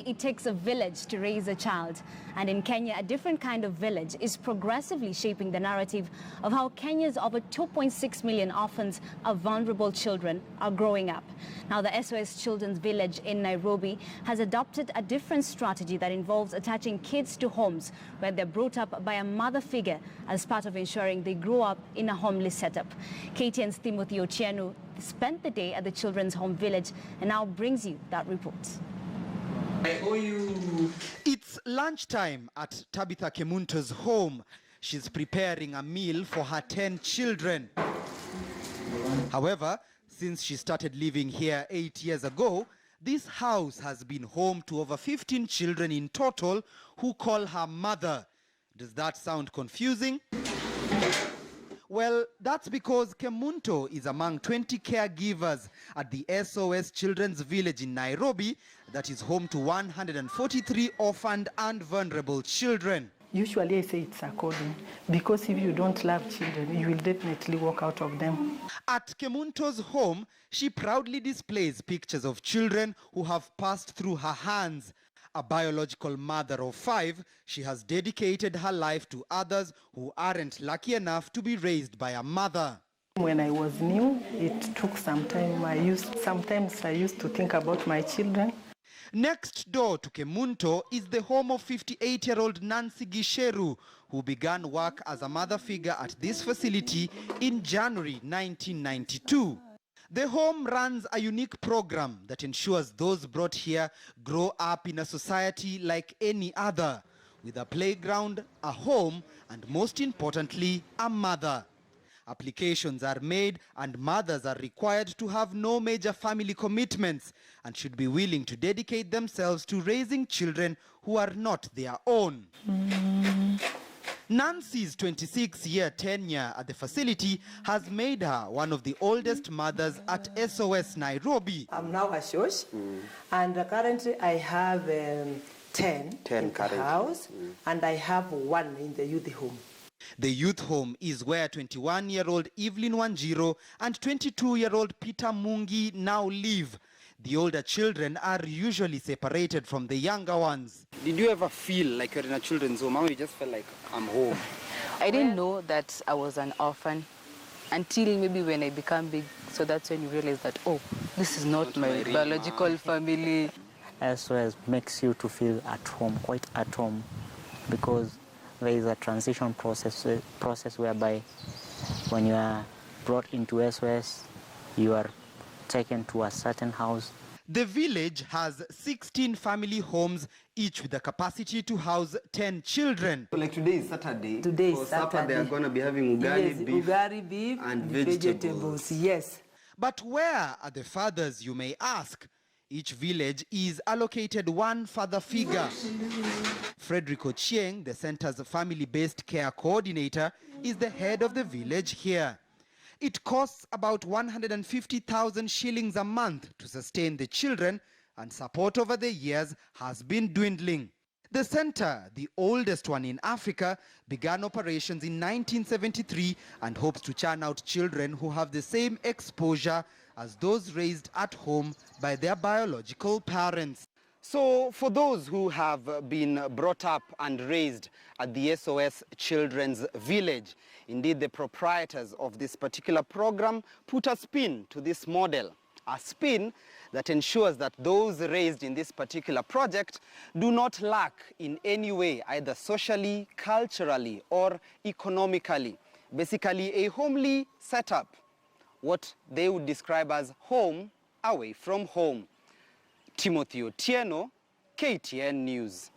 It takes a village to raise a child, and in Kenya, a different kind of village is progressively shaping the narrative of how Kenya's over 2.6 million orphans of vulnerable children are growing up. Now, the SOS Children's Village in Nairobi has adopted a different strategy that involves attaching kids to homes where they're brought up by a mother figure as part of ensuring they grow up in a homeless setup. KTN's Timothy Ochienu spent the day at the Children's Home Village and now brings you that report. I owe you. It's lunchtime at Tabitha Kemunto's home. She's preparing a meal for her 10 children. However, since she started living here 8 years ago, this house has been home to over 15 children in total who call her mother. Does that sound confusing? Well, that's because Kemunto is among 20 caregivers at the SOS Children's Village in Nairobi that is home to 143 orphaned and vulnerable children. Usually I say it's according, because if you don't love children, you will definitely walk out of them. At Kemunto's home, she proudly displays pictures of children who have passed through her hands. A biological mother of 5, she has dedicated her life to others who aren't lucky enough to be raised by a mother. When I was new, it took some time. Sometimes I used to think about my children. Next door to Kemunto is the home of 58-year-old Nancy Gisheru, who began work as a mother figure at this facility in January 1992. The home runs a unique program that ensures those brought here grow up in a society like any other, with a playground, a home, and most importantly, a mother. Applications are made and mothers are required to have no major family commitments and should be willing to dedicate themselves to raising children who are not their own. Nancy's 26-year tenure at the facility has made her one of the oldest mothers at SOS Nairobi. I'm now a SOS, and currently I have 10 in the house, and I have 1 in the youth home. The youth home is where 21-year-old Evelyn Wanjiro and 22-year-old Peter Mungi now live. The older children are usually separated from the younger ones. Did you ever feel like you're in a children's home? Or you just felt like I'm home? I didn't know that I was an orphan until maybe when I become big. So that's when you realize that, oh, this is not my biological family. SOS makes you to feel at home, quite at home, because there is a transition process whereby when you are brought into SOS, you are taken to a certain house. The village has 16 family homes, each with the capacity to house 10 children. So like today is Saturday. Today is for Saturday. supper they are going to be having ugali, beef, and vegetables. Yes. But where are the fathers, you may ask? Each village is allocated one father figure. Frederick Ochieng, the center's family-based care coordinator, is the head of the village here. It costs about 150,000 shillings a month to sustain the children, and support over the years has been dwindling. The center, the oldest one in Africa, began operations in 1973 and hopes to churn out children who have the same exposure as those raised at home by their biological parents. So for those who have been brought up and raised at the SOS Children's Village, indeed the proprietors of this particular program put a spin to this model. A spin that ensures that those raised in this particular project do not lack in any way, either socially, culturally, or economically. Basically a homely setup, what they would describe as home away from home. Timothy Otieno, KTN News.